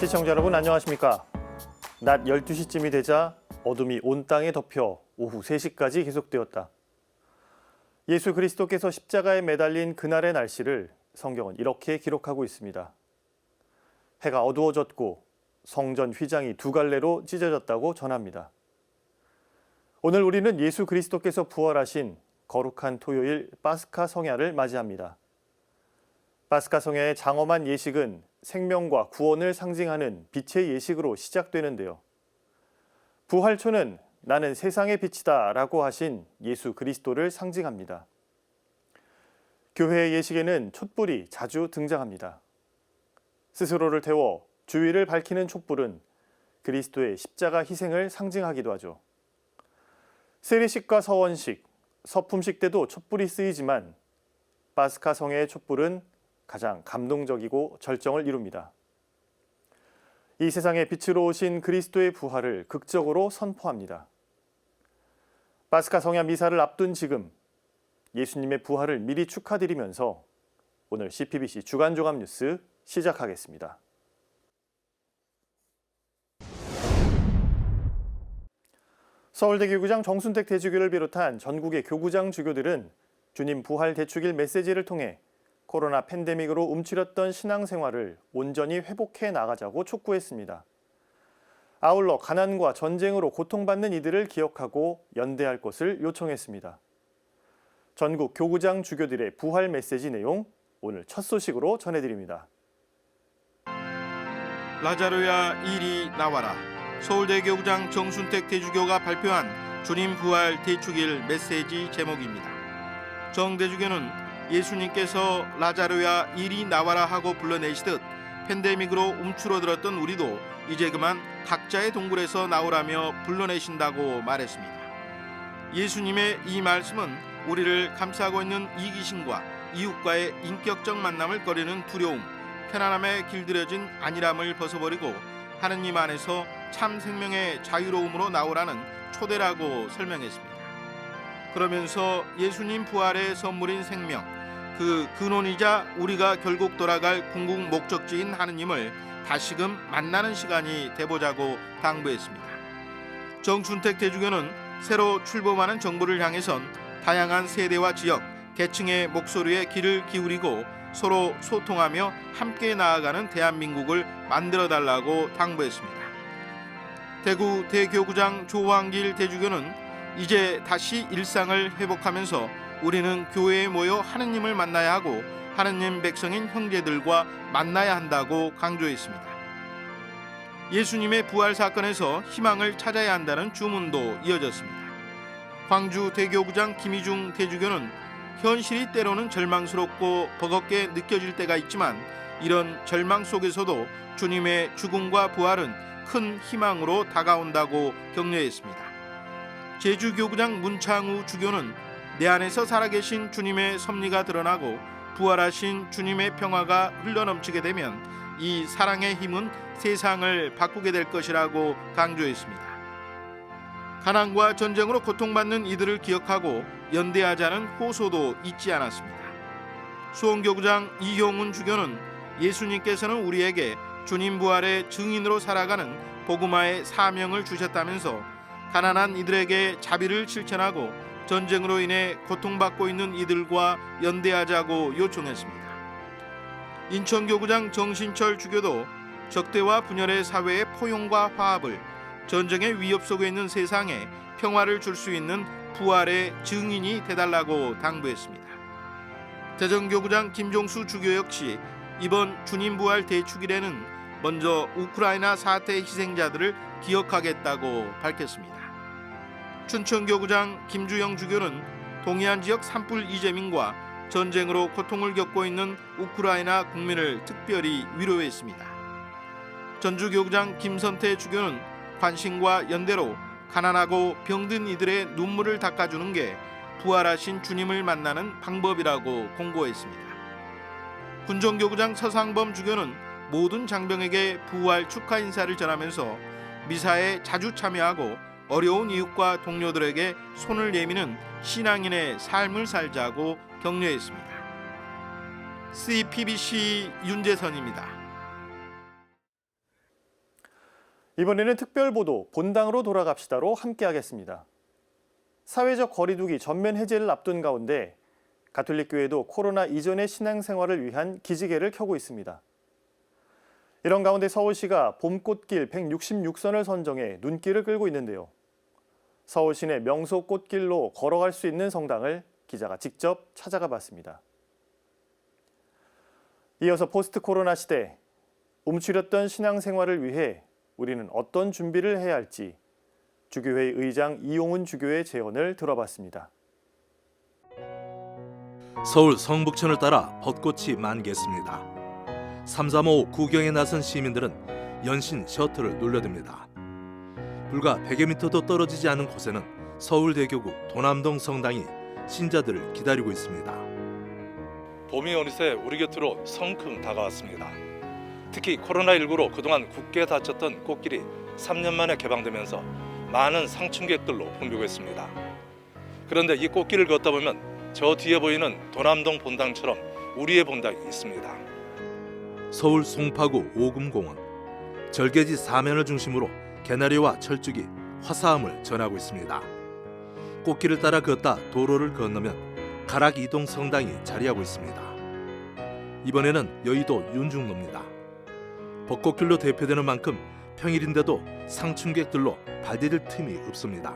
시청자 여러분 안녕하십니까? 낮 12시쯤이 되자 어둠이 온 땅에 덮여 오후 3시까지 계속되었다. 예수 그리스도께서 십자가에 매달린 그날의 날씨를 성경은 이렇게 기록하고 있습니다. 해가 어두워졌고 성전 휘장이 두 갈래로 찢어졌다고 전합니다. 오늘 우리는 예수 그리스도께서 부활하신 거룩한 토요일 파스카 성야를 맞이합니다. 파스카 성야의 장엄한 예식은 생명과 구원을 상징하는 빛의 예식으로 시작되는데요. 부활초는 나는 세상의 빛이다 라고 하신 예수 그리스도를 상징합니다. 교회의 예식에는 촛불이 자주 등장합니다. 스스로를 태워 주위를 밝히는 촛불은 그리스도의 십자가 희생을 상징하기도 하죠. 세례식과 서원식, 서품식 때도 촛불이 쓰이지만 파스카 성야의 촛불은 가장 감동적이고 절정을 이룹니다. 이 세상에 빛으로 오신 그리스도의 부활을 극적으로 선포합니다. 파스카 성야 미사를 앞둔 지금 예수님의 부활을 미리 축하드리면서 오늘 CPBC 주간 종합 뉴스 시작하겠습니다. 서울대 교구장 정순택 대주교를 비롯한 전국의 교구장 주교들은 주님 부활 대축일 메시지를 통해 코로나 팬데믹으로 움츠렸던 신앙생활을 온전히 회복해 나가자고 촉구했습니다. 아울러 가난과 전쟁으로 고통받는 이들을 기억하고 연대할 것을 요청했습니다. 전국 교구장 주교들의 부활 메시지 내용 오늘 첫 소식으로 전해드립니다. 라자로야 이리 나와라. 서울대 교구장 정순택 대주교가 발표한 주님 부활 대축일 메시지 제목입니다. 정 대주교는 예수님께서 라자로야 이리 나와라 하고 불러내시듯 팬데믹으로 움츠러들었던 우리도 이제 그만 각자의 동굴에서 나오라며 불러내신다고 말했습니다. 예수님의 이 말씀은 우리를 감싸고 있는 이기심과 이웃과의 인격적 만남을 꺼리는 두려움, 편안함에 길들여진 안일함을 벗어버리고 하느님 안에서 참 생명의 자유로움으로 나오라는 초대라고 설명했습니다. 그러면서 예수님 부활의 선물인 생명, 그 근원이자 우리가 결국 돌아갈 궁극 목적지인 하느님을 다시금 만나는 시간이 돼보자고 당부했습니다. 정순택 대주교는 새로 출범하는 정부를 향해선 다양한 세대와 지역, 계층의 목소리에 귀를 기울이고 서로 소통하며 함께 나아가는 대한민국을 만들어달라고 당부했습니다. 대구 대교구장 조왕길 대주교는 이제 다시 일상을 회복하면서 우리는 교회에 모여 하느님을 만나야 하고 하느님 백성인 형제들과 만나야 한다고 강조했습니다. 예수님의 부활 사건에서 희망을 찾아야 한다는 주문도 이어졌습니다. 광주 대교구장 김희중 대주교는 현실이 때로는 절망스럽고 버겁게 느껴질 때가 있지만 이런 절망 속에서도 주님의 죽음과 부활은 큰 희망으로 다가온다고 격려했습니다. 제주교구장 문창우 주교는 내 안에서 살아계신 주님의 섭리가 드러나고 부활하신 주님의 평화가 흘러넘치게 되면 이 사랑의 힘은 세상을 바꾸게 될 것이라고 강조했습니다. 가난과 전쟁으로 고통받는 이들을 기억하고 연대하자는 호소도 잊지 않았습니다. 수원교구장 이형훈 주교는 예수님께서는 우리에게 주님 부활의 증인으로 살아가는 복음화의 사명을 주셨다면서 가난한 이들에게 자비를 실천하고 전쟁으로 인해 고통받고 있는 이들과 연대하자고 요청했습니다. 인천교구장 정신철 주교도 적대와 분열의 사회의 포용과 화합을, 전쟁의 위협 속에 있는 세상에 평화를 줄 수 있는 부활의 증인이 되달라고 당부했습니다. 대전교구장 김종수 주교 역시 이번 주님 부활 대축일에는 먼저 우크라이나 사태 희생자들을 기억하겠다고 밝혔습니다. 춘천교구장 김주영 주교는 동해안 지역 산불 이재민과 전쟁으로 고통을 겪고 있는 우크라이나 국민을 특별히 위로했습니다. 전주교구장 김선태 주교는 관심과 연대로 가난하고 병든 이들의 눈물을 닦아주는 게 부활하신 주님을 만나는 방법이라고 공고했습니다. 군정교구장 서상범 주교는 모든 장병에게 부활 축하 인사를 전하면서 미사에 자주 참여하고 어려운 이웃과 동료들에게 손을 내미는 신앙인의 삶을 살자고 격려했습니다. CPBC 윤재선입니다. 이번에는 특별보도 본당으로 돌아갑시다로 함께하겠습니다. 사회적 거리두기 전면 해제를 앞둔 가운데 가톨릭교회도 코로나 이전의 신앙생활을 위한 기지개를 켜고 있습니다. 이런 가운데 서울시가 봄꽃길 166선을 선정해 눈길을 끌고 있는데요. 서울 시내 명소 꽃길로 걸어갈 수 있는 성당을 기자가 직접 찾아가 봤습니다. 이어서 포스트 코로나 시대, 움츠렸던 신앙생활을 위해 우리는 어떤 준비를 해야 할지 주교회 의장 이용훈 주교의 제언을 들어봤습니다. 서울 성북천을 따라 벚꽃이 만개했습니다. 335 구경에 나선 시민들은 연신 셔터를 눌러댑니다. 불과 100여 미터도 떨어지지 않은 곳에는 서울대교구 도남동 성당이 신자들을 기다리고 있습니다. 봄이 어느새 우리 곁으로 성큼 다가왔습니다. 특히 코로나19로 그동안 굳게 닫혔던 꽃길이 3년 만에 개방되면서 많은 상춘객들로 붐비고 있습니다. 그런데 이 꽃길을 걷다 보면 저 뒤에 보이는 도남동 본당처럼 우리의 본당이 있습니다. 서울 송파구 오금공원, 절개지 사면을 중심으로 개나리와 철쭉이 화사함을 전하고 있습니다. 꽃길을 따라 걷다 도로를 건너면 가락 이동 성당이 자리하고 있습니다. 이번에는 여의도 윤중로입니다. 벚꽃길로 대표되는 만큼 평일인데도 상춘객들로 발디딜 틈이 없습니다.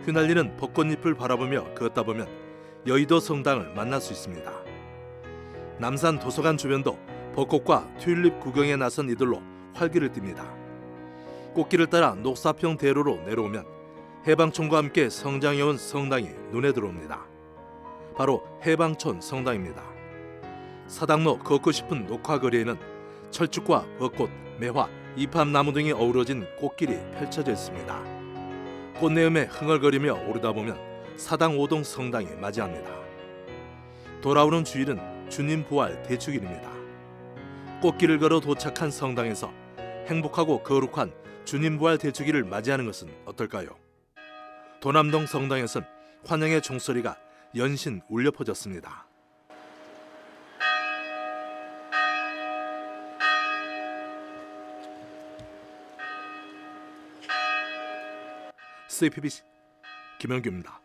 휘날리는 벚꽃잎을 바라보며 걷다 보면 여의도 성당을 만날 수 있습니다. 남산 도서관 주변도 벚꽃과 튤립 구경에 나선 이들로 활기를 띱니다. 꽃길을 따라 녹사평 대로로 내려오면 해방촌과 함께 성장해온 성당이 눈에 들어옵니다. 바로 해방촌 성당입니다. 사당로 걷고 싶은 녹화거리에는 철쭉과 벚꽃, 매화, 이팝나무 등이 어우러진 꽃길이 펼쳐져 있습니다. 꽃내음에 흥얼거리며 오르다 보면 사당 5동 성당이 맞이합니다. 돌아오는 주일은 주님 부활 대축일입니다. 꽃길을 걸어 도착한 성당에서 행복하고 거룩한 주님 부활 대축일을 맞이하는 것은 어떨까요? 도남동 성당에선 환영의 종소리가 연신 울려 퍼졌습니다. CPBC 김영규입니다.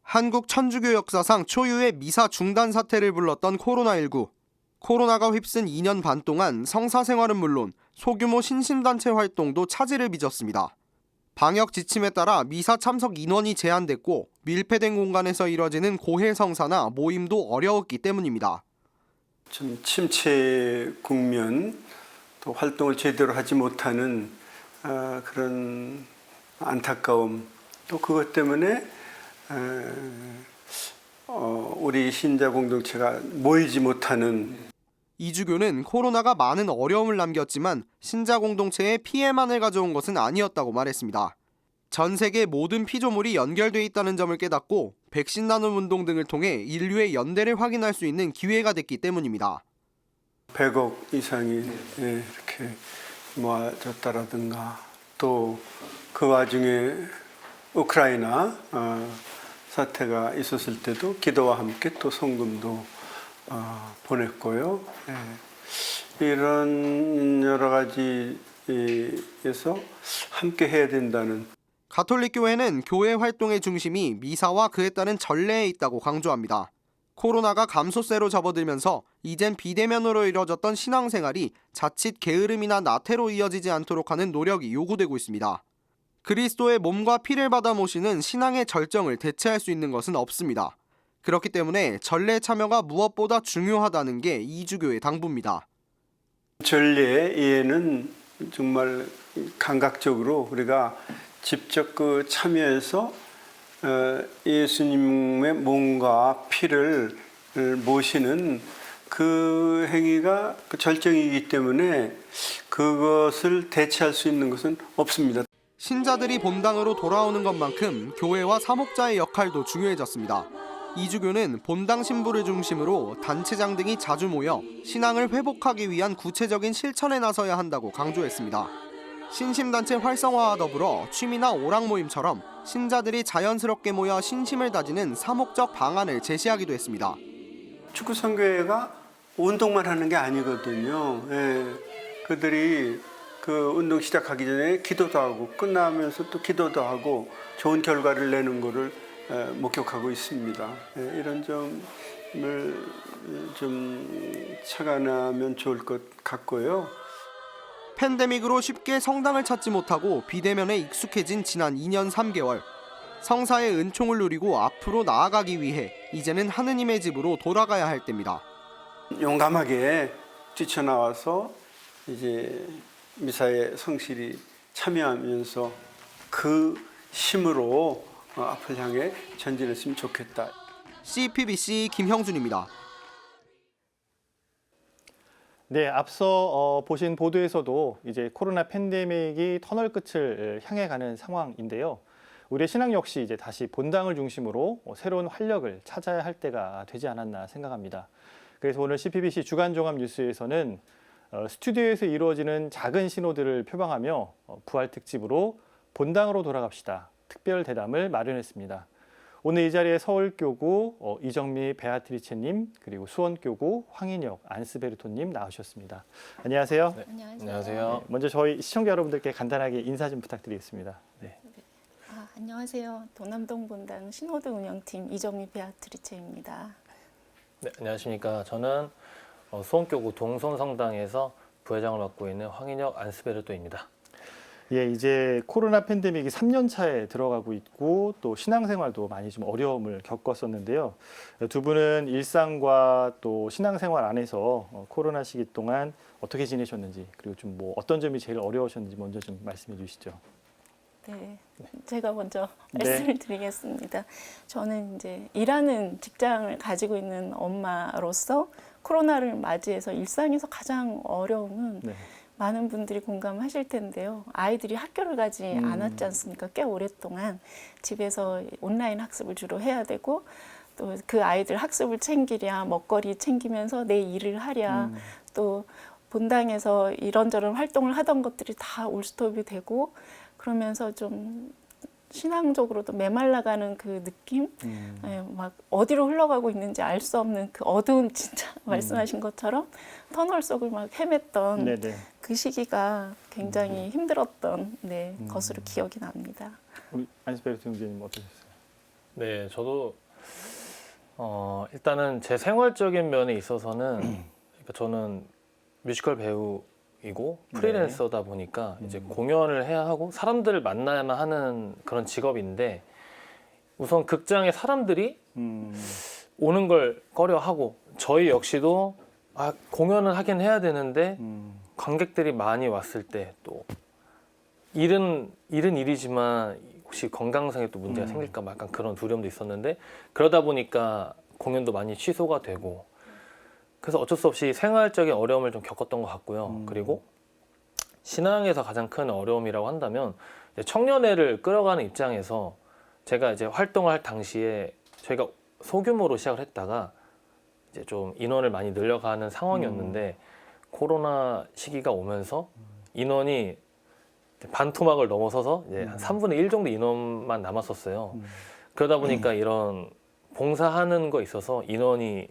한국 천주교 역사상 초유의 미사 중단 사태를 불렀던 코로나19. 코로나가 휩쓴 2년 반 동안 성사 생활은 물론 소규모 신심단체 활동도 차질을 빚었습니다. 방역 지침에 따라 미사 참석 인원이 제한됐고 밀폐된 공간에서 이뤄지는 고해 성사나 모임도 어려웠기 때문입니다. 좀 침체 국면, 또 활동을 제대로 하지 못하는 그런 안타까움, 또 그것 때문에 우리 신자 공동체가 모이지 못하는. 이주교는 코로나가 많은 어려움을 남겼지만 신자 공동체에 피해만을 가져온 것은 아니었다고 말했습니다. 전 세계 모든 피조물이 연결돼 있다는 점을 깨닫고 백신 나눔 운동 등을 통해 인류의 연대를 확인할 수 있는 기회가 됐기 때문입니다. 100억 이상이 이렇게 모아졌다라든가, 또 그 와중에 우크라이나 사태가 있었을 때도 기도와 함께 또 성금도 보냈고요. 이런 여러 가지에서 함께 해야 된다는. 가톨릭 교회는 교회 활동의 중심이 미사와 그에 따른 전례에 있다고 강조합니다. 코로나가 감소세로 접어들면서 이젠 비대면으로 이뤄졌던 신앙생활이 자칫 게으름이나 나태로 이어지지 않도록 하는 노력이 요구되고 있습니다. 그리스도의 몸과 피를 받아 모시는 신앙의 절정을 대체할 수 있는 것은 없습니다. 그렇기 때문에 전례 참여가 무엇보다 중요하다는 게 이주교의 당부입니다. 전례 이해는 정말 감각적으로 우리가 직접 참여해서 예수님의 몸과 피를 모시는 그 행위가 절정이기 때문에 그것을 대체할 수 있는 것은 없습니다. 신자들이 본당으로 돌아오는 것만큼 교회와 사목자의 역할도 중요해졌습니다. 이주교는 본당 신부를 중심으로 단체장 등이 자주 모여 신앙을 회복하기 위한 구체적인 실천에 나서야 한다고 강조했습니다. 신심단체 활성화와 더불어 취미나 오락 모임처럼 신자들이 자연스럽게 모여 신심을 다지는 사목적 방안을 제시하기도 했습니다. 축구선교회가 운동만 하는 게 아니거든요. 예. 그들이 그 운동 시작하기 전에 기도도 하고 끝나면서 또 기도도 하고 좋은 결과를 내는 거를 목격하고 있습니다. 예, 이런 점을 좀 착안하면 좋을 것 같고요. 팬데믹으로 쉽게 성당을 찾지 못하고 비대면에 익숙해진 지난 2년 3개월. 성사의 은총을 누리고 앞으로 나아가기 위해 이제는 하느님의 집으로 돌아가야 할 때입니다. 용감하게 뛰쳐나와서 이제 미사에 성실히 참여하면서 그 힘으로 앞을 향해 전진했으면 좋겠다. CPBC 김형준입니다. 네, 앞서 보신 보도에서도 이제 코로나 팬데믹이 터널 끝을 향해 가는 상황인데요. 우리의 신앙 역시 이제 다시 본당을 중심으로 새로운 활력을 찾아야 할 때가 되지 않았나 생각합니다. 그래서 오늘 CPBC 주간 종합 뉴스에서는 스튜디오에서 이루어지는 작은 신호들을 표방하며 부활 특집으로 본당으로 돌아갑시다. 특별 대담을 마련했습니다. 오늘 이 자리에 서울교구 이정미 베아트리체님 그리고 수원교구 황인혁 안스베르토님 나오셨습니다. 안녕하세요. 네. 네, 먼저 저희 시청자 여러분들께 간단하게 인사 좀 부탁드리겠습니다. 네. 안녕하세요. 도남동 본당 신호등 운영팀 이정미 베아트리체입니다. 네, 안녕하십니까. 저는 수원교구 동손성당에서 부회장을 맡고 있는 황인혁 안스베르토입니다. 예, 이제 코로나 팬데믹이 3년 차에 들어가고 있고 또 신앙생활도 많이 좀 어려움을 겪었었는데요. 두 분은 일상과 또 신앙생활 안에서 코로나 시기 동안 어떻게 지내셨는지 그리고 좀 뭐 어떤 점이 제일 어려우셨는지 먼저 좀 말씀해 주시죠. 네, 제가 먼저 네. 말씀을 드리겠습니다. 저는 이제 일하는 직장을 가지고 있는 엄마로서 코로나를 맞이해서 일상에서 가장 어려움은 네. 많은 분들이 공감하실 텐데요. 아이들이 학교를 가지 않았지 않습니까? 꽤 오랫동안 집에서 온라인 학습을 주로 해야 되고 또 그 아이들 학습을 챙기랴 먹거리 챙기면서 내 일을 하랴 또 본당에서 이런저런 활동을 하던 것들이 다 올스톱이 되고 그러면서 좀 신앙적으로도 메말라가는 그 느낌, 예, 막 어디로 흘러가고 있는지 알 수 없는 그 어두운 진짜 말씀하신 것처럼 터널 속을 막 헤맸던 네네. 그 시기가 굉장히 힘들었던 것으로 기억이 납니다. 우리 안스베르토 형제님 어떠셨어요? 네, 저도 일단은 제 생활적인 면에 있어서는 그러니까 저는 뮤지컬 배우이고 프리랜서다 보니까 이제 공연을 해야 하고 사람들을 만나야만 하는 그런 직업인데 우선 극장에 사람들이 오는 걸 꺼려하고 저희 역시도 공연을 하긴 해야 되는데 관객들이 많이 왔을 때 또 일은 일이지만 혹시 건강상에 또 문제가 생길까 봐 약간 그런 두려움도 있었는데 그러다 보니까 공연도 많이 취소가 되고 그래서 어쩔 수 없이 생활적인 어려움을 좀 겪었던 것 같고요. 그리고 신앙에서 가장 큰 어려움이라고 한다면 이제 청년회를 끌어가는 입장에서 제가 이제 활동을 할 당시에 저희가 소규모로 시작을 했다가 이제 좀 인원을 많이 늘려가는 상황이었는데 코로나 시기가 오면서 인원이 반토막을 넘어서서 이제 한 3분의 1 정도 인원만 남았었어요. 그러다 보니까 이런 봉사하는 거 있어서 인원이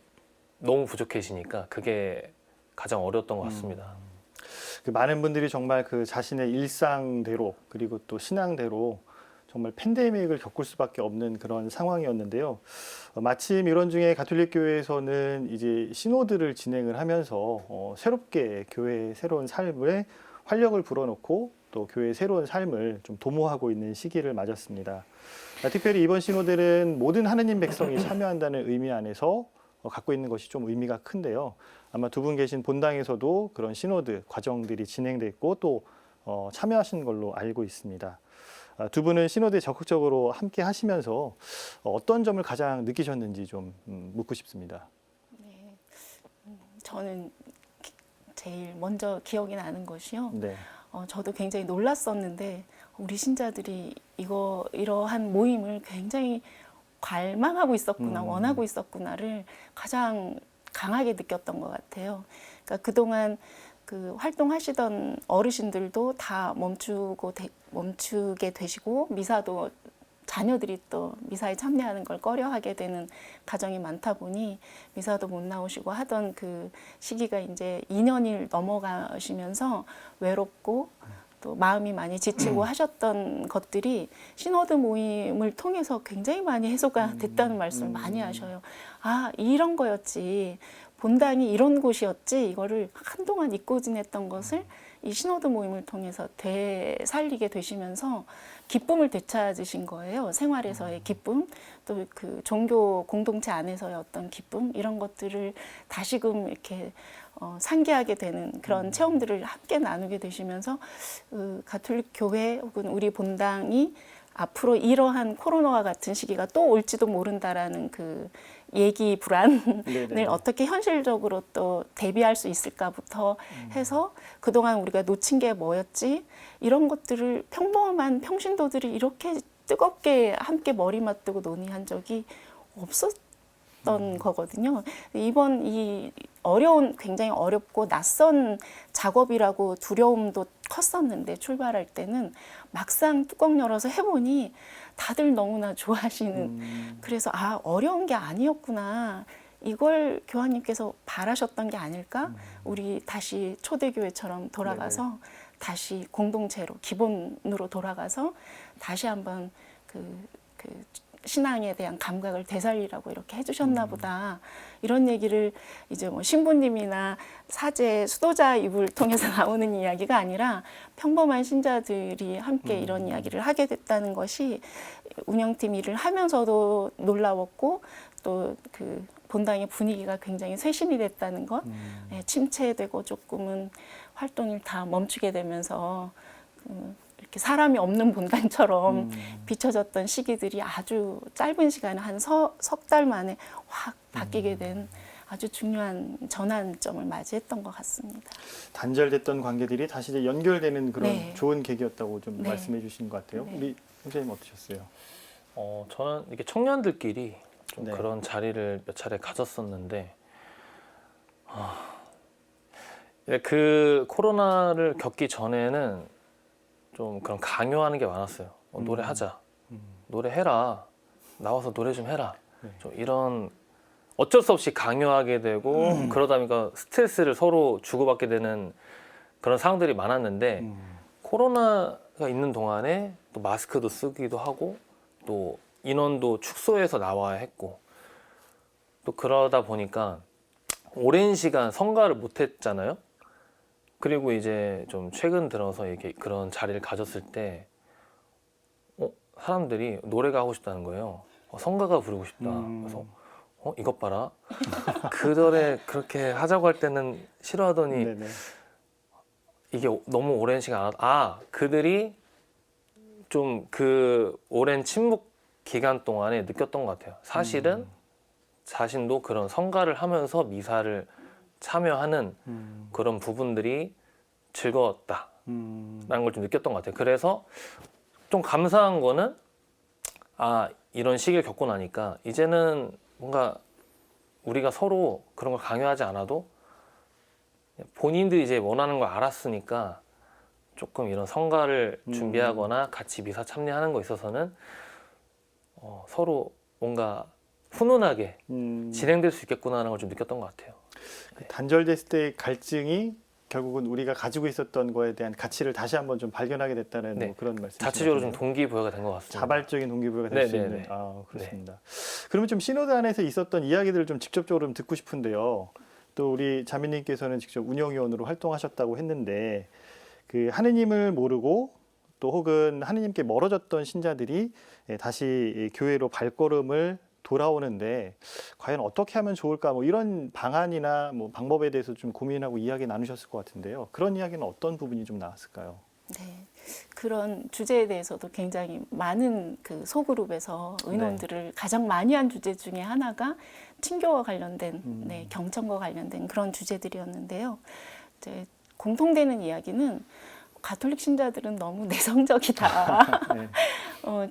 너무 부족해지니까 그게 가장 어려웠던 것 같습니다. 그 많은 분들이 정말 그 자신의 일상대로 그리고 또 신앙대로 정말 팬데믹을 겪을 수밖에 없는 그런 상황이었는데요. 마침 이런 중에 가톨릭 교회에서는 이제 신호들을 진행을 하면서 새롭게 교회의 새로운 삶에 활력을 불어넣고 또 교회의 새로운 삶을 좀 도모하고 있는 시기를 맞았습니다. 특별히 이번 신호들은 모든 하느님 백성이 참여한다는 의미 안에서 갖고 있는 것이 좀 의미가 큰데요. 아마 두 분 계신 본당에서도 그런 신호들 과정들이 진행됐고 또 참여하신 걸로 알고 있습니다. 두 분은 신호대 적극적으로 함께 하시면서 어떤 점을 가장 느끼셨는지 좀 묻고 싶습니다. 네, 저는 제일 먼저 기억이 나는 것이요. 네. 저도 굉장히 놀랐었는데 우리 신자들이 이러한 모임을 굉장히 갈망하고 있었구나, 원하고 있었구나를 가장 강하게 느꼈던 것 같아요. 그러니까 그동안 그 활동하시던 어르신들도 다 멈추게 되시고 미사도 자녀들이 또 미사에 참여하는 걸 꺼려하게 되는 가정이 많다 보니 미사도 못 나오시고 하던 그 시기가 이제 2년이 넘어가시면서 외롭고 또 마음이 많이 지치고 하셨던 것들이 신호드 모임을 통해서 굉장히 많이 해소가 됐다는 말씀을 많이 하셔요. 아, 이런 거였지. 본당이 이런 곳이었지. 이거를 한동안 잊고 지냈던 것을 이 신호드 모임을 통해서 되살리게 되시면서 기쁨을 되찾으신 거예요. 생활에서의 기쁨, 또 그 종교 공동체 안에서의 어떤 기쁨, 이런 것들을 다시금 이렇게 상기하게 되는 그런 체험들을 함께 나누게 되시면서 가톨릭 교회 혹은 우리 본당이 앞으로 이러한 코로나와 같은 시기가 또 올지도 모른다라는 그 예기 불안을 어떻게 현실적으로 또 대비할 수 있을까부터 해서 그동안 우리가 놓친 게 뭐였지? 이런 것들을 평범한 평신도들이 이렇게 뜨겁게 함께 머리 맞대고 논의한 적이 없었던 거거든요. 이번 이 어려운, 굉장히 어렵고 낯선 작업이라고 두려움도 컸었는데 출발할 때는 막상 뚜껑 열어서 해보니 다들 너무나 좋아하시는, 그래서 아, 어려운 게 아니었구나. 이걸 교황님께서 바라셨던 게 아닐까? 우리 다시 초대교회처럼 돌아가서 다시 공동체로, 기본으로 돌아가서 다시 한번 그 신앙에 대한 감각을 되살리라고 이렇게 해주셨나 보다. 이런 얘기를 이제 뭐 신부님이나 사제, 수도자 입을 통해서 나오는 이야기가 아니라 평범한 신자들이 함께 이런 이야기를 하게 됐다는 것이 운영팀 일을 하면서도 놀라웠고, 또 그 본당의 분위기가 굉장히 쇄신이 됐다는 것, 침체되고 조금은 활동을 다 멈추게 되면서 이렇게 사람이 없는 본당처럼 비춰졌던 시기들이 아주 짧은 시간에 한 석 달 만에 확 바뀌게 된 아주 중요한 전환점을 맞이했던 것 같습니다. 단절됐던 관계들이 다시 이제 연결되는 그런 네. 좋은 계기였다고 좀 네. 말씀해 주신 것 같아요. 네. 우리 선생님 어떠셨어요? 저는 이게 청년들끼리 좀 네. 그런 자리를 몇 차례 가졌었는데, 그 코로나를 겪기 전에는 좀 그런 강요하는 게 많았어요. 노래하자, 노래해라, 나와서 노래 좀 해라. 네. 좀 이런 어쩔 수 없이 강요하게 되고 그러다 보니까 스트레스를 서로 주고받게 되는 그런 상황들이 많았는데, 코로나가 있는 동안에 또 마스크도 쓰기도 하고 또 인원도 축소해서 나와야 했고, 또 그러다 보니까 오랜 시간 성가를 못 했잖아요. 그리고 이제 좀 최근 들어서 이렇게 그런 자리를 가졌을 때 사람들이 노래가 하고 싶다는 거예요. 성가가 부르고 싶다. 그래서 이것 봐라. 그 노래 그렇게 하자고 할 때는 싫어하더니 네네. 이게 너무 오랜 시간 그들이 좀 그 오랜 침묵 기간 동안에 느꼈던 것 같아요. 사실은 자신도 그런 성가를 하면서 미사를 참여하는 그런 부분들이 즐거웠다라는 걸 좀 느꼈던 것 같아요. 그래서 좀 감사한 거는 이런 시기를 겪고 나니까 이제는 뭔가 우리가 서로 그런 걸 강요하지 않아도 본인들이 이제 원하는 걸 알았으니까 조금 이런 성가를 준비하거나 같이 미사 참여하는 거에 있어서는 서로 뭔가 훈훈하게 진행될 수 있겠구나라는 걸 좀 느꼈던 것 같아요. 단절됐을 때의 갈증이 결국은 우리가 가지고 있었던 거에 대한 가치를 다시 한번 좀 발견하게 됐다는 뭐 그런 말씀. 자체적으로 좀 동기부여가 된 것 같습니다. 자발적인 동기부여가 될 수 있는. 그렇습니다. 그러면 좀 시노드 안에서 있었던 이야기들을 좀 직접적으로 좀 듣고 싶은데요. 또 우리 자매님께서는 직접 운영위원으로 활동하셨다고 했는데, 그 하느님을 모르고 또 혹은 하느님께 멀어졌던 신자들이 다시 교회로 발걸음을 돌아오는데 과연 어떻게 하면 좋을까, 뭐 이런 방안이나 뭐 방법에 대해서 좀 고민하고 이야기 나누셨을 것 같은데요. 그런 이야기는 어떤 부분이 좀 나왔을까요? 네, 그런 주제에 대해서도 굉장히 많은 그 소그룹에서 의논들을 가장 많이 한 주제 중에 하나가 친교와 관련된, 경청과 관련된 그런 주제들이었는데요. 이제 공통되는 이야기는 가톨릭 신자들은 너무 내성적이다.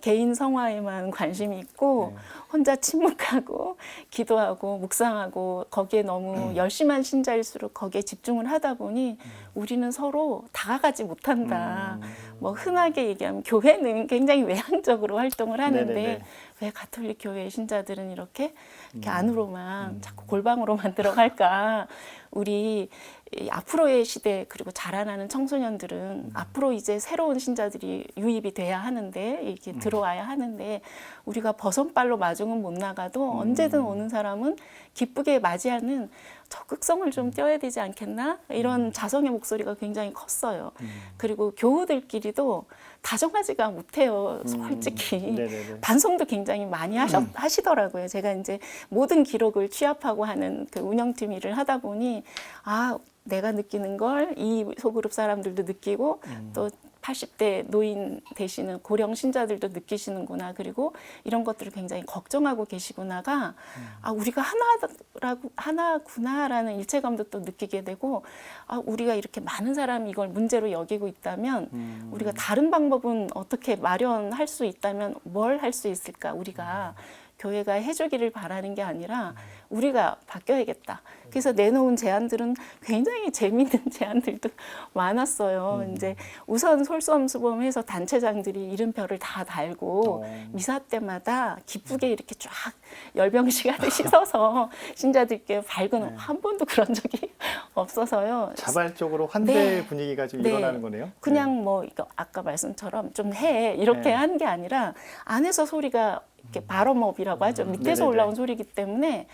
개인 성화에만 관심이 있고 혼자 침묵하고 기도하고 묵상하고 거기에 너무 열심한 신자일수록 거기에 집중을 하다 보니 우리는 서로 다가가지 못한다. 뭐 흔하게 얘기하면 교회는 굉장히 외향적으로 활동을 하는데 네네네. 왜 가톨릭 교회 신자들은 이렇게 안으로만 자꾸 골방으로만 들어갈까? 우리 이 앞으로의 시대 그리고 자라나는 청소년들은 앞으로 이제 새로운 신자들이 유입이 돼야 하는데 이렇게 들어와야 하는데 우리가 버선발로 마중은 못 나가도 언제든 오는 사람은 기쁘게 맞이하는 적극성을 좀 띄어야 되지 않겠나? 이런 자성의 목소리가 굉장히 컸어요. 그리고 교우들끼리도 다정하지가 못해요, 솔직히. 네네네. 반성도 굉장히 많이 하시더라고요. 제가 이제 모든 기록을 취합하고 하는 그 운영팀 일을 하다 보니 아, 내가 느끼는 걸 이 소그룹 사람들도 느끼고 또 80대 노인 되시는 고령 신자들도 느끼시는구나. 그리고 이런 것들을 굉장히 걱정하고 계시구나가 아, 우리가 하나구나라는 일체감도 또 느끼게 되고 아, 우리가 이렇게 많은 사람이 이걸 문제로 여기고 있다면 우리가 다른 방법은 어떻게 마련할 수 있다면 뭘 할 수 있을까? 우리가 교회가 해주기를 바라는 게 아니라 우리가 바뀌어야겠다. 그래서 내놓은 제안들은 굉장히 재미있는 제안들도 많았어요. 이제 우선 솔선수범해서 단체장들이 이름표를 다 달고 미사 때마다 기쁘게 이렇게 쫙 열병식 하듯이 서서 신자들께 밝은 한 번도 그런 적이 없어서요. 자발적으로 환대 네. 분위기가 좀 네. 일어나는 거네요. 그냥 뭐 이거 아까 말씀처럼 좀 해 이렇게 네. 하는 게 아니라 안에서 소리가 이렇게 바럼업이라고 하죠. 밑에서 네네네. 올라온 소리이기 때문에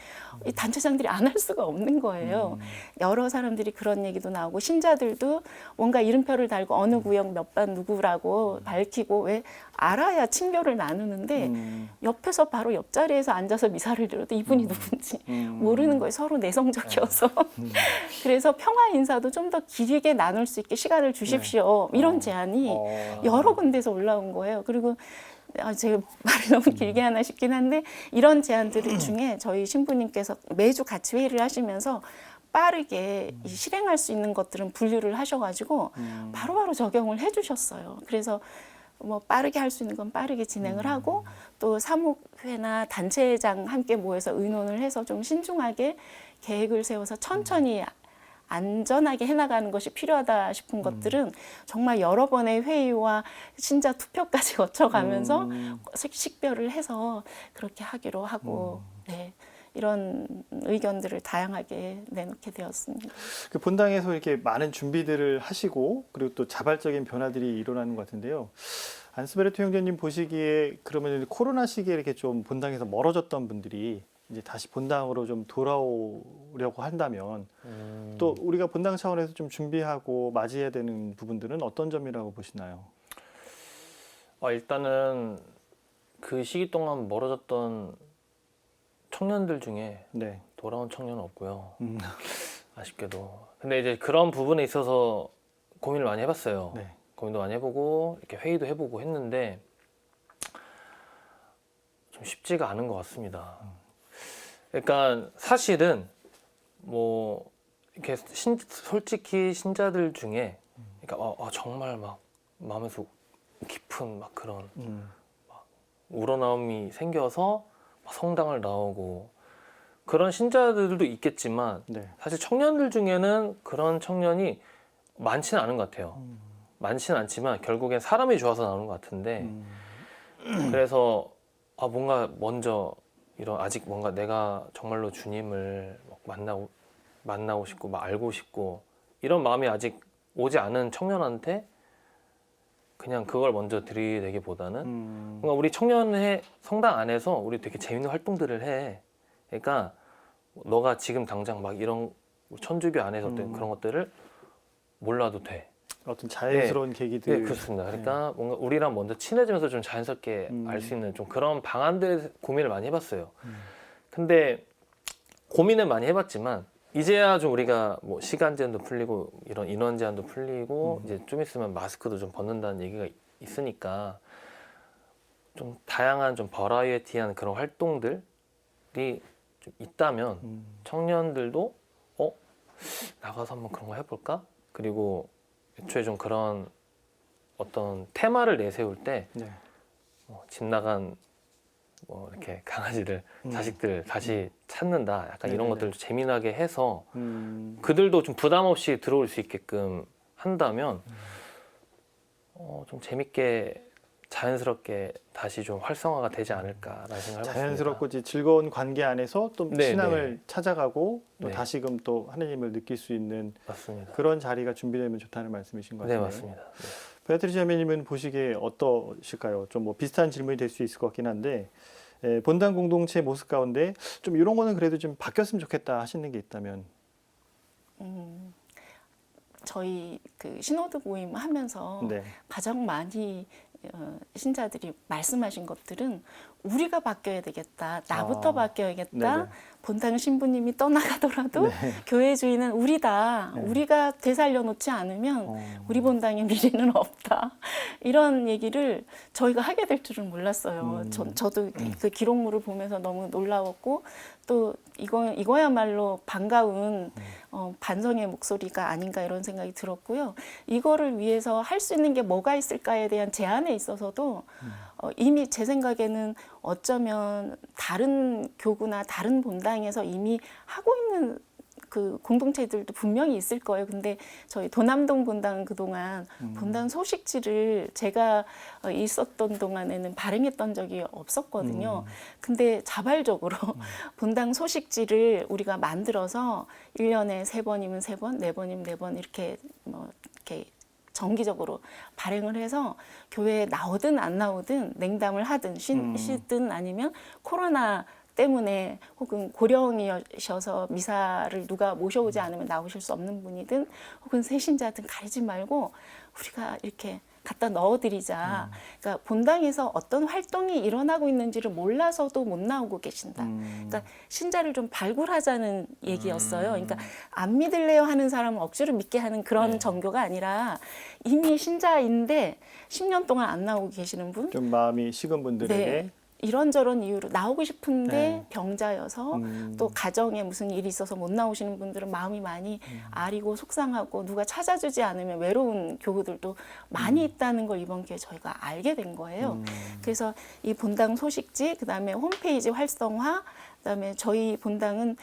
이 단체장들이 안 할 수가 없는 거예요. 여러 사람들이 그런 얘기도 나오고 신자들도 뭔가 이름표를 달고 어느 구역 몇 반 누구라고 밝히고 왜 알아야 친교를 나누는데 옆에서 바로 옆자리에서 앉아서 미사를 드려도 이분이 누군지 모르는 거예요. 서로 내성적이어서. 그래서 평화 인사도 좀 더 길게 나눌 수 있게 시간을 주십시오. 이런 제안이 여러 군데서 올라온 거예요. 그리고 제가 말이 너무 길게 하나 싶긴 한데 이런 제안들 중에 저희 신부님께서 매주 같이 회의를 하시면서 빠르게 이 실행할 수 있는 것들은 분류를 하셔가지고 바로바로 적용을 해주셨어요. 그래서 뭐 빠르게 할 수 있는 건 빠르게 진행을 하고 또 사목회나 단체장 함께 모여서 의논을 해서 좀 신중하게 계획을 세워서 천천히 안전하게 해나가는 것이 필요하다 싶은 것들은 정말 여러 번의 회의와 신자 투표까지 거쳐가면서 식별을 해서 그렇게 하기로 하고 네, 이런 의견들을 다양하게 내놓게 되었습니다. 그 본당에서 이렇게 많은 준비들을 하시고 그리고 또 자발적인 변화들이 일어나는 것 같은데요. 안스베르트 형제님 보시기에 그러면 코로나 시기에 이렇게 좀 본당에서 멀어졌던 분들이 이제 다시 본당으로 좀 돌아오려고 한다면 또 우리가 본당 차원에서 좀 준비하고 맞이해야 되는 부분들은 어떤 점이라고 보시나요? 일단은 그 시기 동안 멀어졌던 청년들 중에 네. 돌아온 청년은 없고요. 아쉽게도. 근데 이제 그런 부분에 있어서 고민을 많이 해봤어요. 네. 고민도 많이 해보고 이렇게 회의도 해보고 했는데 좀 쉽지가 않은 것 같습니다. 그러니까 사실은 뭐 이렇게 솔직히 신자들 중에 그러니까 정말 막 마음에서 깊은 막 그런 막 우러나옴이 생겨서 막 성당을 나오고 그런 신자들도 있겠지만 네. 사실 청년들 중에는 그런 청년이 많지는 않은 것 같아요. 많지는 않지만 결국엔 사람이 좋아서 나오는 것 같은데 그래서 뭔가 먼저 이런 아직 뭔가 내가 정말로 주님을 만나고 싶고 막 알고 싶고 이런 마음이 아직 오지 않은 청년한테 그냥 그걸 먼저 들이대기보다는 뭔가 우리 청년회 성당 안에서 우리 되게 재밌는 활동들을 해. 그러니까 너가 지금 당장 막 이런 천주교 안에서 어떤 그런 것들을 몰라도 돼. 어떤 자연스러운 계기들. 네, 그렇습니다. 그러니까 뭔가 우리랑 먼저 친해지면서 좀 자연스럽게 알 수 있는 좀 그런 방안들 고민을 많이 해봤어요. 근데 고민을 많이 해봤지만 이제야 좀 우리가 뭐 시간 제한도 풀리고 이런 인원 제한도 풀리고 이제 좀 있으면 마스크도 좀 벗는다는 얘기가 있으니까 좀 다양한 좀 버라이어티한 그런 활동들이 좀 있다면 청년들도 나가서 한번 그런 거 해볼까? 그리고 애초에 좀 그런 어떤 테마를 내세울 때 네. 집 나간 뭐 이렇게 강아지들, 자식들 다시 찾는다. 약간 이런 네네네. 것들을 재미나게 해서 음. 그들도 좀 부담 없이 들어올 수 있게끔 한다면 좀 재밌게 자연스럽게 다시 좀 활성화가 되지 않을까라는 생각을 해봤습니다. 자연스럽고 이제 즐거운 관계 안에서 또 네, 신앙을 네. 찾아가고 또 네. 다시금 또 하느님을 느낄 수 있는 맞습니다. 그런 자리가 준비되면 좋다는 말씀이신 것 네, 같아요. 맞습니다. 네. 베아트리스 자매님은 보시기에 어떠실까요? 좀 뭐 비슷한 질문이 될 수 있을 것 같긴 한데 본당 공동체 모습 가운데 좀 이런 거는 그래도 좀 바뀌었으면 좋겠다 하시는 게 있다면. 저희 그 신호도 모임 하면서 네. 가장 많이 신자들이 말씀하신 것들은 우리가 바뀌어야 되겠다. 나부터 아, 바뀌어야겠다. 네네. 본당 신부님이 떠나가더라도 네. 교회 주인은 우리다. 네. 우리가 되살려 놓지 않으면 우리 본당의 미래는 없다. 이런 얘기를 저희가 하게 될 줄은 몰랐어요. 저도 그 기록물을 보면서 너무 놀라웠고 또 이거야말로 반가운 반성의 목소리가 아닌가 이런 생각이 들었고요. 이거를 위해서 할 수 있는 게 뭐가 있을까에 대한 제안에 있어서도 이미 제 생각에는 어쩌면 다른 교구나 다른 본당에서 이미 하고 있는 그 공동체들도 분명히 있을 거예요. 근데 저희 도남동 본당은 그동안 본당 소식지를 제가 있었던 동안에는 발행했던 적이 없었거든요. 근데 자발적으로 본당 소식지를 우리가 만들어서 1년에 3번이면 3번, 4번이면 4번 이렇게 이렇게 정기적으로 발행을 해서 교회에 나오든 안 나오든 냉담을 하든 쉬든 아니면 코로나 때문에 혹은 고령이셔서 미사를 누가 모셔오지 않으면 나오실 수 없는 분이든 혹은 새신자든 가리지 말고 우리가 이렇게 갖다 넣어드리자. 그러니까 본당에서 어떤 활동이 일어나고 있는지를 몰라서도 못 나오고 계신다. 그러니까 신자를 좀 발굴하자는 얘기였어요. 그러니까 안 믿을래요 하는 사람은 억지로 믿게 하는 그런 정교가 아니라 이미 신자인데 10년 동안 안 나오고 계시는 분, 좀 마음이 식은 분들에게 네. 이런저런 이유로 나오고 싶은데 네. 병자여서 또 가정에 무슨 일이 있어서 못 나오시는 분들은 마음이 많이 아리고 속상하고 누가 찾아주지 않으면 외로운 교우들도 많이 있다는 걸 이번 기회에 저희가 알게 된 거예요. 그래서 이 본당 소식지, 그다음에 홈페이지 활성화, 그다음에 저희 본당은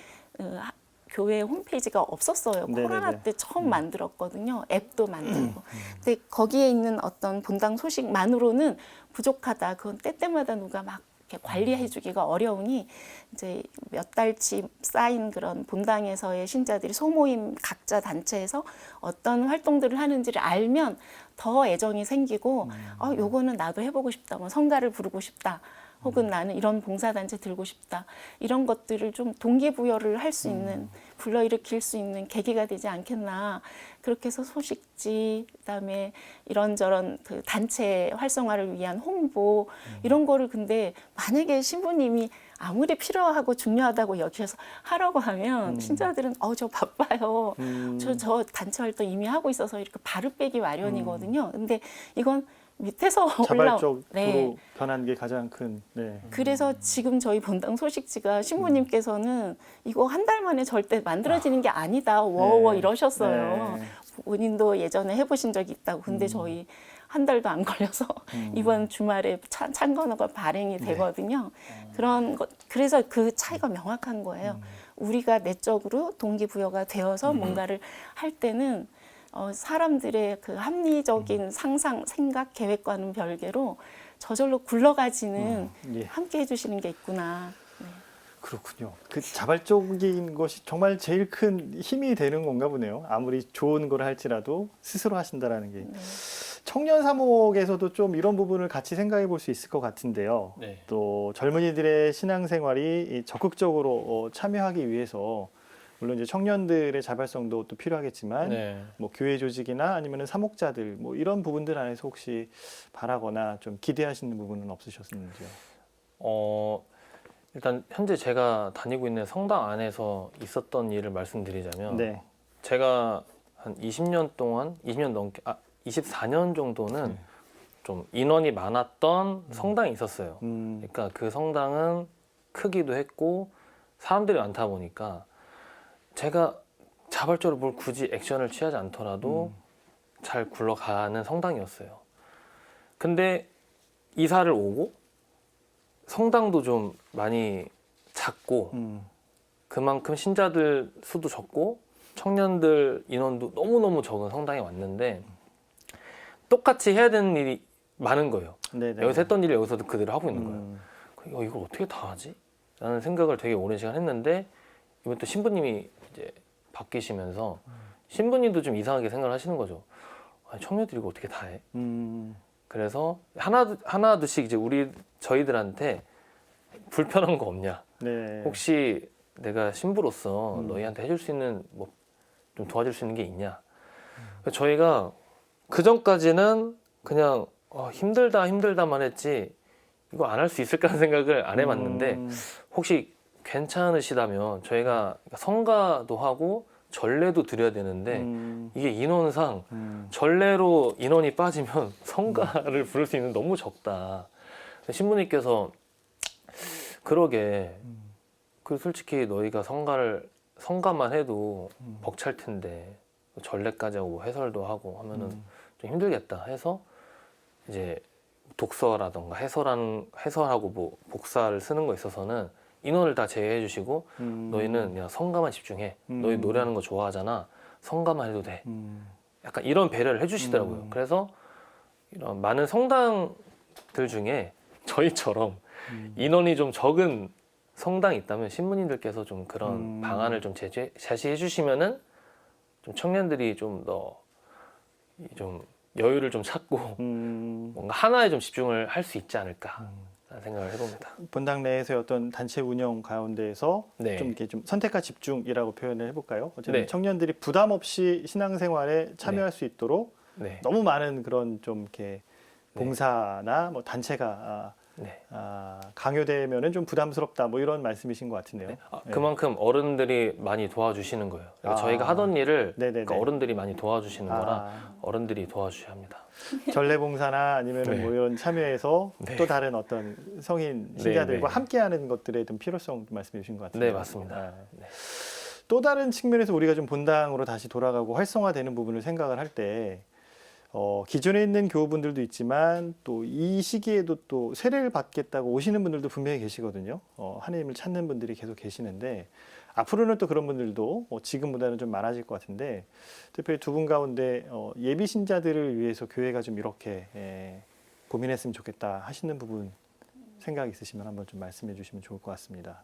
교회 홈페이지가 없었어요. 네네네. 코로나 때 처음 만들었거든요. 앱도 만들고. 근데 거기에 있는 어떤 본당 소식만으로는 부족하다. 그건 때때마다 누가 막 이렇게 관리해주기가 어려우니 이제 몇 달치 쌓인 그런 본당에서의 신자들이 소모임 각자 단체에서 어떤 활동들을 하는지를 알면 더 애정이 생기고 요거는 나도 해보고 싶다. 뭐 성가를 부르고 싶다. 혹은 나는 이런 봉사단체 들고 싶다. 이런 것들을 좀 동기부여를 할 수 있는, 불러일으킬 수 있는 계기가 되지 않겠나. 그렇게 해서 소식지, 그다음에 이런저런 그 단체 활성화를 위한 홍보, 이런 거를 근데 만약에 신부님이 아무리 필요하고 중요하다고 여기셔서 하라고 하면 신자들은 저 바빠요. 저 단체 활동 이미 하고 있어서 이렇게 발을 빼기 마련이거든요. 근데 이건 밑에서 자발적으로 네. 변한 게 가장 큰. 네. 그래서 지금 저희 본당 소식지가 신부님께서는 이거 한 달 만에 절대 만들어지는 게 아니다. 워워 네. 이러셨어요. 네. 본인도 예전에 해보신 적이 있다고. 근데 저희 한 달도 안 걸려서 이번 주말에 창건호가 발행이 되거든요. 그런 것, 그래서 그 차이가 명확한 거예요. 우리가 내적으로 동기부여가 되어서 뭔가를 할 때는 사람들의 그 합리적인 상상, 생각, 계획과는 별개로 저절로 굴러가지는 예. 함께 해주시는 게 있구나. 네. 그렇군요. 그 자발적인 것이 정말 제일 큰 힘이 되는 건가 보네요. 아무리 좋은 걸 할지라도 스스로 하신다라는 게. 네. 청년 사목에서도 좀 이런 부분을 같이 생각해 볼 수 있을 것 같은데요. 네. 또 젊은이들의 신앙생활이 적극적으로 참여하기 위해서 물론 이제 청년들의 자발성도 또 필요하겠지만 네. 뭐 교회 조직이나 아니면 사목자들 뭐 이런 부분들 안에서 혹시 바라거나 좀 기대하시는 부분은 없으셨는지요? 일단 현재 제가 다니고 있는 성당 안에서 있었던 일을 말씀드리자면 네. 제가 한 20년 동안 20년 넘게 24년 정도는 좀 인원이 많았던 성당이 있었어요. 그러니까 그 성당은 크기도 했고 사람들이 많다 보니까 제가 자발적으로 뭘 굳이 액션을 취하지 않더라도 잘 굴러가는 성당이었어요. 근데 이사를 오고 성당도 좀 많이 작고 그만큼 신자들 수도 적고 청년들 인원도 너무너무 적은 성당에 왔는데 똑같이 해야 되는 일이 많은 거예요. 네네. 여기서 했던 일을 여기서도 그대로 하고 있는 거예요. 이걸 어떻게 다 하지? 라는 생각을 되게 오랜 시간 했는데 이번 또 신부님이 이제 바뀌시면서 신부님도 좀 이상하게 생각을 하시는 거죠. 아니, 청년들이 이거 어떻게 다 해? 그래서 하나둘씩 이제 저희들한테 불편한 거 없냐? 네. 혹시 내가 신부로서 너희한테 해줄 수 있는 뭐 좀 도와줄 수 있는 게 있냐? 저희가 그 전까지는 그냥 힘들다만 했지 이거 안 할 수 있을까 하는 생각을 안 해봤는데 혹시 괜찮으시다면 저희가 성가도 하고 전례도 드려야 되는데 이게 인원상 전례로 인원이 빠지면 성가를 부를 수 있는 너무 적다. 신부님께서 그러게 그 솔직히 너희가 성가만 해도 벅찰 텐데 전례까지 하고 뭐 해설도 하고 하면은 좀 힘들겠다 해서 이제 독서라던가 해설하고 뭐 복사를 쓰는 거 있어서는 인원을 다 제외해 주시고 너희는 그냥 성가만 집중해. 너희 노래하는 거 좋아하잖아. 성가만 해도 돼. 약간 이런 배려를 해주시더라고요. 그래서 이런 많은 성당들 중에 저희처럼 인원이 좀 적은 성당이 있다면 신부님들께서 좀 그런 방안을 좀 제시해 주시면은 좀 청년들이 좀 더 좀 여유를 좀 찾고 뭔가 하나에 좀 집중을 할 수 있지 않을까 라는 생각을 해봅니다. 본당 내에서의 어떤 단체 운영 가운데에서 네. 좀 이렇게 좀 선택과 집중이라고 표현을 해볼까요? 어쨌든 네. 청년들이 부담 없이 신앙생활에 참여할 수 있도록 네. 너무 많은 그런 좀 이렇게 봉사나 뭐 단체가 네. 강요되면은 좀 부담스럽다 뭐 이런 말씀이신 것 같은데요. 네. 그만큼 어른들이 많이 도와주시는 거예요. 그러니까 저희가 하던 일을 그러니까 어른들이 많이 도와주시는 거라 어른들이 도와주셔야 합니다. 전례봉사나 아니면은 네. 뭐 이런 참여에서 네. 또 다른 어떤 성인 신자들과 네. 함께하는 것들의 좀 필요성 말씀해 주신 것 같은데요. 네, 맞습니다. 네. 또 다른 측면에서 우리가 좀 본당으로 다시 돌아가고 활성화되는 부분을 생각을 할 때 기존에 있는 교우분들도 있지만 또 이 시기에도 또 세례를 받겠다고 오시는 분들도 분명히 계시거든요. 하나님을 찾는 분들이 계속 계시는데 앞으로는 또 그런 분들도 지금보다는 좀 많아질 것 같은데 특별히 두 분 가운데 예비 신자들을 위해서 교회가 좀 이렇게 고민했으면 좋겠다 하시는 부분 생각 있으시면 한번 좀 말씀해 주시면 좋을 것 같습니다.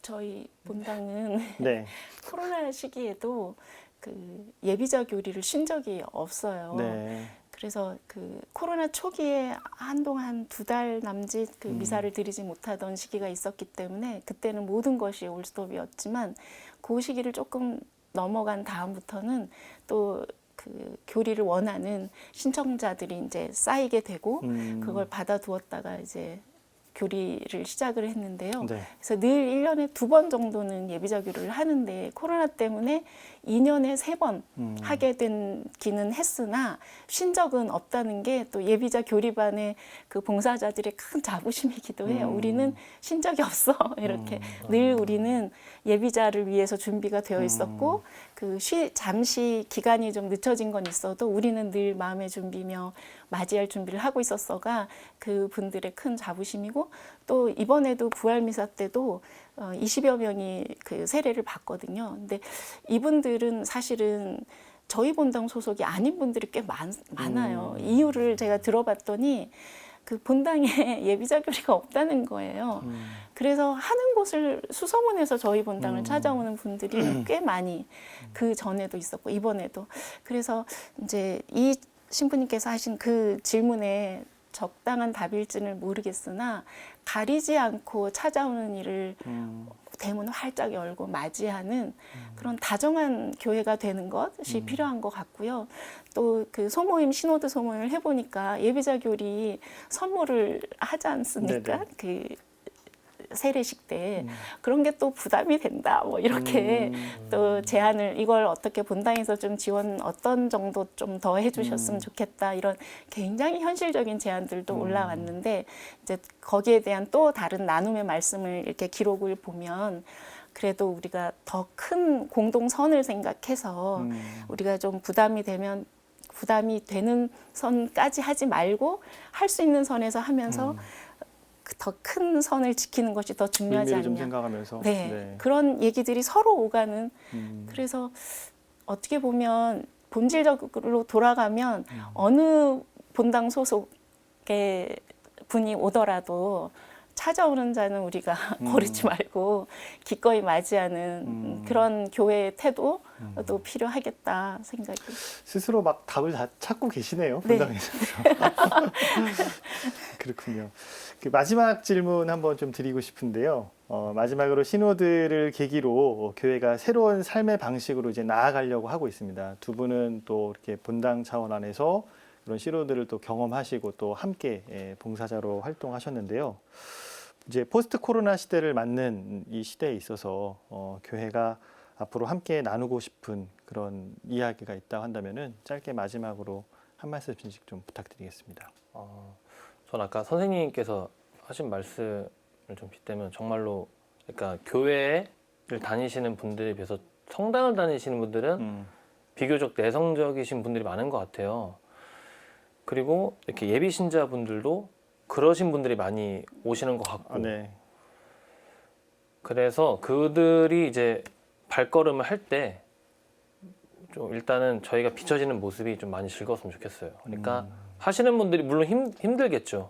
저희 본당은 네. 코로나 시기에도 그 예비자 교리를 쉰 적이 없어요. 네. 그래서 그 코로나 초기에 한동안 2달 남짓 그 미사를 드리지 못하던 시기가 있었기 때문에 그때는 모든 것이 올스톱이었지만 그 시기를 조금 넘어간 다음부터는 또 그 교리를 원하는 신청자들이 이제 쌓이게 되고 그걸 받아두었다가 이제 교리를 시작을 했는데요. 네. 그래서 늘 1년에 2번 정도는 예비자 교리를 하는데 코로나 때문에 2년에 3번 하게 되기는 했으나 쉰 적은 없다는 게 또 예비자 교리반의 그 봉사자들의 큰 자부심이기도 해요. 우리는 쉰 적이 없어. 이렇게 늘 우리는 예비자를 위해서 준비가 되어 있었고 그 잠시 기간이 좀 늦춰진 건 있어도 우리는 늘 마음의 준비며 맞이할 준비를 하고 있었어가 그 분들의 큰 자부심이고 또 이번에도 부활미사 때도 20여 명이 그 세례를 받거든요. 근데 이분들은 사실은 저희 본당 소속이 아닌 분들이 꽤 많아요. 이유를 제가 들어봤더니 그 본당에 예비자 교리가 없다는 거예요. 그래서 하는 곳을 수소문해서 저희 본당을 찾아오는 분들이 꽤 많이 그 전에도 있었고 이번에도 그래서 이제 이 신부님께서 하신 그 질문에 적당한 답일지는 모르겠으나 가리지 않고 찾아오는 일을 대문을 활짝 열고 맞이하는 그런 다정한 교회가 되는 것이 필요한 것 같고요. 또 그 소모임 신호드 소모임을 해보니까 예비자 교리 선물을 하지 않습니까? 네네. 그 세례식 때 그런 게 또 부담이 된다 뭐 이렇게 또 제안을 이걸 어떻게 본당에서 좀 지원 어떤 정도 좀 더 해주셨으면 좋겠다 이런 굉장히 현실적인 제안들도 올라왔는데 이제 거기에 대한 또 다른 나눔의 말씀을 이렇게 기록을 보면 그래도 우리가 더 큰 공동선을 생각해서 우리가 좀 부담이 되면 부담이 되는 선까지 하지 말고 할 수 있는 선에서 하면서 더 큰 선을 지키는 것이 더 중요하지 의미를 좀 않냐. 생각하면서. 네, 그런 얘기들이 서로 오가는. 그래서 어떻게 보면 본질적으로 돌아가면 어느 본당 소속의 분이 오더라도 찾아오는 자는 우리가 거르지 말고 기꺼이 맞이하는 그런 교회의 태도도 필요하겠다 생각이. 스스로 막 답을 다 찾고 계시네요. 네. 본당에서. 그렇군요. 그 마지막 질문 한번 좀 드리고 싶은데요. 마지막으로 신호들을 계기로 교회가 새로운 삶의 방식으로 이제 나아가려고 하고 있습니다. 두 분은 또 이렇게 본당 차원 안에서 그런 신호들을 또 경험하시고 또 함께 봉사자로 활동하셨는데요. 이제 포스트 코로나 시대를 맞는 이 시대에 있어서 교회가 앞으로 함께 나누고 싶은 그런 이야기가 있다고 한다면은 짧게 마지막으로 한 말씀씩 좀 부탁드리겠습니다. 전 아까 선생님께서 하신 말씀을 좀 빗대면 정말로 그러니까 교회를 다니시는 분들에 비해서 성당을 다니시는 분들은 비교적 내성적이신 분들이 많은 것 같아요. 그리고 이렇게 예비 신자분들도 그러신 분들이 많이 오시는 것 같고 네. 그래서 그들이 이제 발걸음을 할 때 좀 일단은 저희가 비춰지는 모습이 좀 많이 즐거웠으면 좋겠어요. 그러니까 하시는 분들이 물론 힘들겠죠.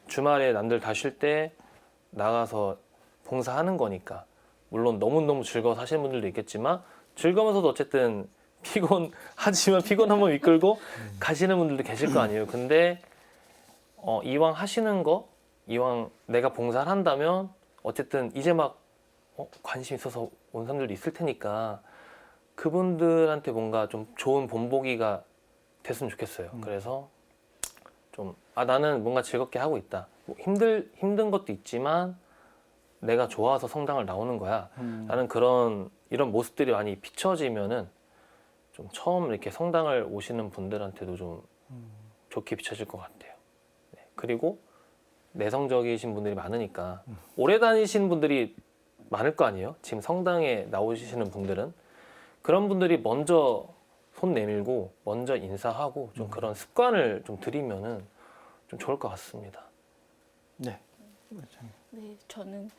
주말에 남들 다 쉴 때 나가서 봉사하는 거니까 물론 너무너무 즐거워서 하시는 분들도 있겠지만 즐거우면서도 어쨌든 피곤하지만 피곤 한번 이끌고 가시는 분들도 계실 거 아니에요. 근데 이왕 하시는 거, 이왕 내가 봉사를 한다면 어쨌든 이제 막 관심 있어서 온 사람들도 있을 테니까 그분들한테 뭔가 좀 좋은 본보기가 됐으면 좋겠어요. 그래서 좀 나는 뭔가 즐겁게 하고 있다. 뭐 힘든 것도 있지만 내가 좋아서 성당을 나오는 거야. 라는 이런 모습들이 많이 비춰지면은 좀 처음 이렇게 성당을 오시는 분들한테도 좀 좋게 비춰질 것 같아요. 네. 그리고 내성적이신 분들이 많으니까 오래 다니신 분들이 많을 거 아니에요. 지금 성당에 나오시는 분들은 그런 분들이 먼저 손 내밀고 먼저 인사하고 좀 그런 습관을 좀 들이면은 좀 좋을 것 같습니다. 네. 네, 저는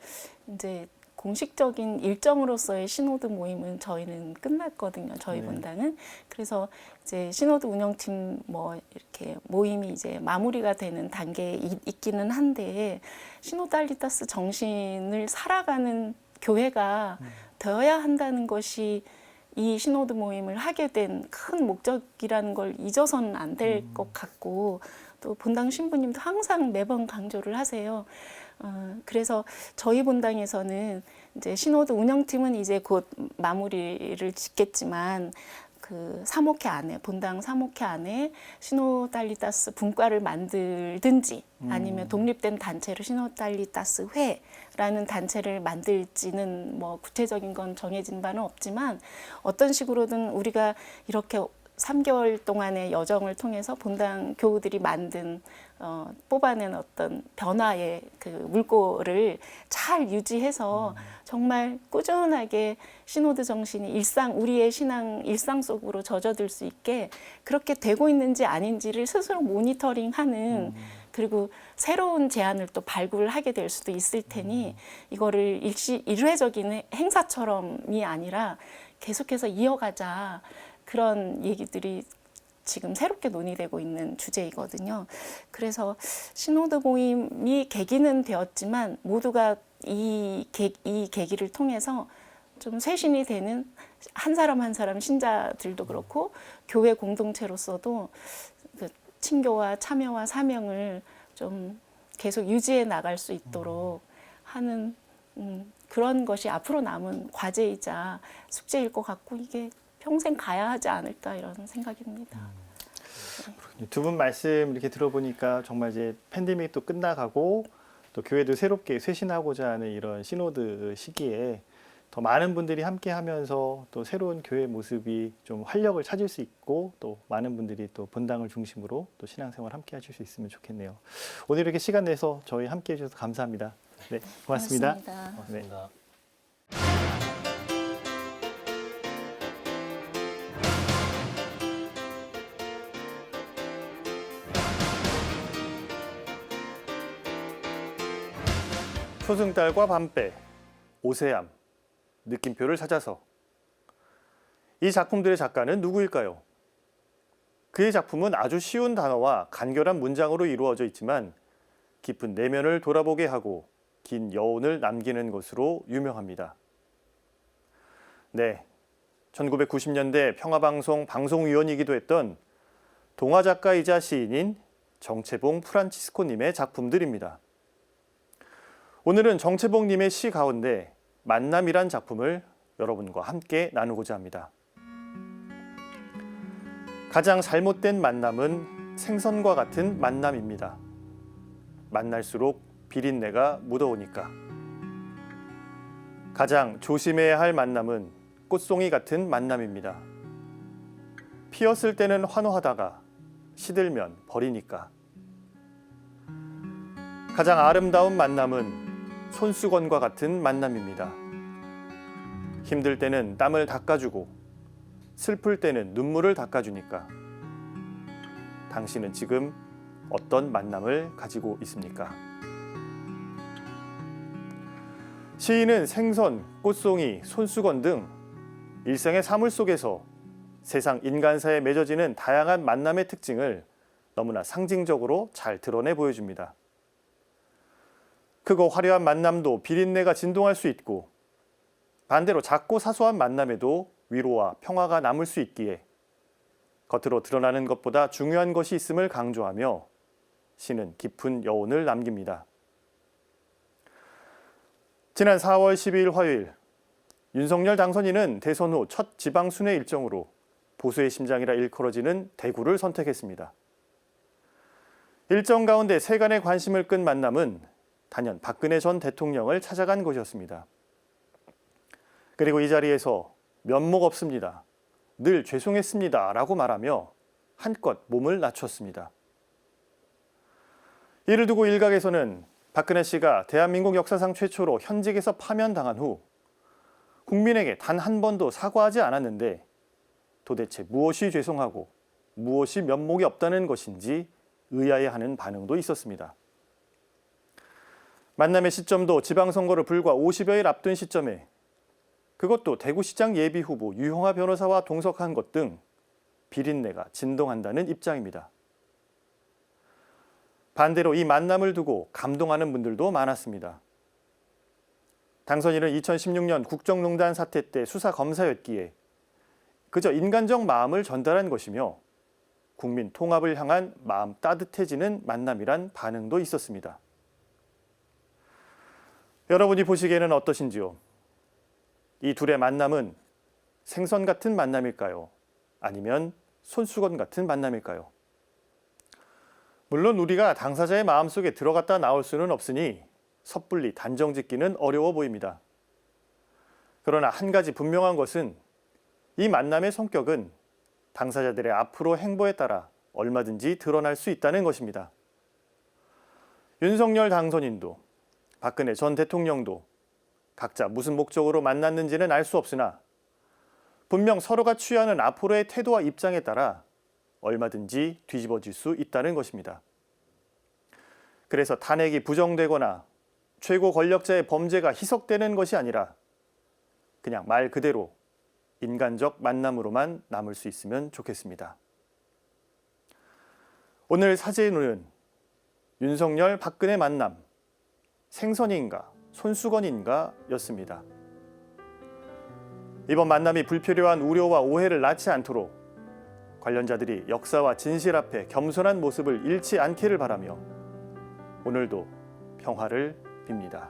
이제 공식적인 일정으로서의 신호드 모임은 저희는 끝났거든요. 저희 네. 본당은. 그래서 이제 신호드 운영팀 뭐 이렇게 모임이 이제 마무리가 되는 단계에 있기는 한데 시노달리타스 정신을 살아가는 교회가 되어야 한다는 것이 이 신호드 모임을 하게 된 큰 목적이라는 걸 잊어서는 안 될 것 같고 또 본당 신부님도 항상 매번 강조를 하세요. 그래서 저희 본당에서는 이제 신호드 운영팀은 이제 곧 마무리를 짓겠지만 그 사목회 안에 본당 사목회 안에 시노달리타스 분과를 만들든지 아니면 독립된 단체로 시노달리타스 회라는 단체를 만들지는 뭐 구체적인 건 정해진 바는 없지만 어떤 식으로든 우리가 이렇게 3개월 동안의 여정을 통해서 본당 교우들이 만든 뽑아낸 어떤 변화의 그 물꼬를 잘 유지해서 정말 꾸준하게 시노드 정신이 우리의 신앙 일상 속으로 젖어들 수 있게 그렇게 되고 있는지 아닌지를 스스로 모니터링하는 그리고 새로운 제안을 또 발굴하게 될 수도 있을 테니 이거를 일회적인 행사처럼이 아니라 계속해서 이어가자. 그런 얘기들이 지금 새롭게 논의되고 있는 주제이거든요. 그래서 신호드 모임이 계기는 되었지만 모두가 이 계기를 통해서 좀 쇄신이 되는 한 사람 한 사람 신자들도 그렇고 교회 공동체로서도 그 친교와 참여와 사명을 좀 계속 유지해 나갈 수 있도록 하는 그런 것이 앞으로 남은 과제이자 숙제일 것 같고 이게 평생 가야 하지 않을까 이런 생각입니다. 두 분 말씀 이렇게 들어보니까 정말 이제 팬데믹이 또 끝나가고 또 교회도 새롭게 쇄신하고자 하는 이런 시노드 시기에 더 많은 분들이 함께 하면서 또 새로운 교회 모습이 좀 활력을 찾을 수 있고 또 많은 분들이 또 본당을 중심으로 또 신앙생활 함께 하실 수 있으면 좋겠네요. 오늘 이렇게 시간 내서 저희 함께 해주셔서 감사합니다. 네, 고맙습니다. 네. 고맙습니다. 초승달과 밤배, 오세암, 느낌표를 찾아서. 이 작품들의 작가는 누구일까요? 그의 작품은 아주 쉬운 단어와 간결한 문장으로 이루어져 있지만 깊은 내면을 돌아보게 하고 긴 여운을 남기는 것으로 유명합니다. 네, 1990년대 평화방송 방송위원이기도 했던 동화작가이자 시인인 정채봉 프란치스코님의 작품들입니다. 오늘은 정채봉님의 시 가운데 만남이란 작품을 여러분과 함께 나누고자 합니다. 가장 잘못된 만남은 생선과 같은 만남입니다. 만날수록 비린내가 묻어오니까. 가장 조심해야 할 만남은 꽃송이 같은 만남입니다. 피었을 때는 환호하다가 시들면 버리니까. 가장 아름다운 만남은 손수건과 같은 만남입니다. 힘들 때는 땀을 닦아주고 슬플 때는 눈물을 닦아주니까. 당신은 지금 어떤 만남을 가지고 있습니까? 시인은 생선, 꽃송이, 손수건 등 일상의 사물 속에서 세상 인간사에 맺어지는 다양한 만남의 특징을 너무나 상징적으로 잘 드러내 보여줍니다. 크고 화려한 만남도 비린내가 진동할 수 있고 반대로 작고 사소한 만남에도 위로와 평화가 남을 수 있기에 겉으로 드러나는 것보다 중요한 것이 있음을 강조하며 시는 깊은 여운을 남깁니다. 지난 4월 12일 화요일 윤석열 당선인은 대선 후 첫 지방순회 일정으로 보수의 심장이라 일컬어지는 대구를 선택했습니다. 일정 가운데 세간의 관심을 끈 만남은 단연 박근혜 전 대통령을 찾아간 곳이었습니다. 그리고 이 자리에서 면목 없습니다. 늘 죄송했습니다. 라고 말하며 한껏 몸을 낮췄습니다. 이를 두고 일각에서는 박근혜 씨가 대한민국 역사상 최초로 현직에서 파면당한 후 국민에게 단 한 번도 사과하지 않았는데 도대체 무엇이 죄송하고 무엇이 면목이 없다는 것인지 의아해하는 반응도 있었습니다. 만남의 시점도 지방선거를 불과 50여일 앞둔 시점에 그것도 대구시장 예비후보 유형아 변호사와 동석한 것 등 비린내가 진동한다는 입장입니다. 반대로 이 만남을 두고 감동하는 분들도 많았습니다. 당선인은 2016년 국정농단 사태 때 수사검사였기에 그저 인간적 마음을 전달한 것이며 국민 통합을 향한 마음 따뜻해지는 만남이란 반응도 있었습니다. 여러분이 보시기에는 어떠신지요? 이 둘의 만남은 생선 같은 만남일까요? 아니면 손수건 같은 만남일까요? 물론 우리가 당사자의 마음속에 들어갔다 나올 수는 없으니 섣불리 단정짓기는 어려워 보입니다. 그러나 한 가지 분명한 것은 이 만남의 성격은 당사자들의 앞으로 행보에 따라 얼마든지 드러날 수 있다는 것입니다. 윤석열 당선인도 박근혜 전 대통령도 각자 무슨 목적으로 만났는지는 알 수 없으나 분명 서로가 취하는 앞으로의 태도와 입장에 따라 얼마든지 뒤집어질 수 있다는 것입니다. 그래서 탄핵이 부정되거나 최고 권력자의 범죄가 희석되는 것이 아니라 그냥 말 그대로 인간적 만남으로만 남을 수 있으면 좋겠습니다. 오늘 사제노는 윤석열 박근혜 만남, 생선인가 손수건인가 였습니다. 이번 만남이 불필요한 우려와 오해를 낳지 않도록 관련자들이 역사와 진실 앞에 겸손한 모습을 잃지 않기를 바라며 오늘도 평화를 빕니다.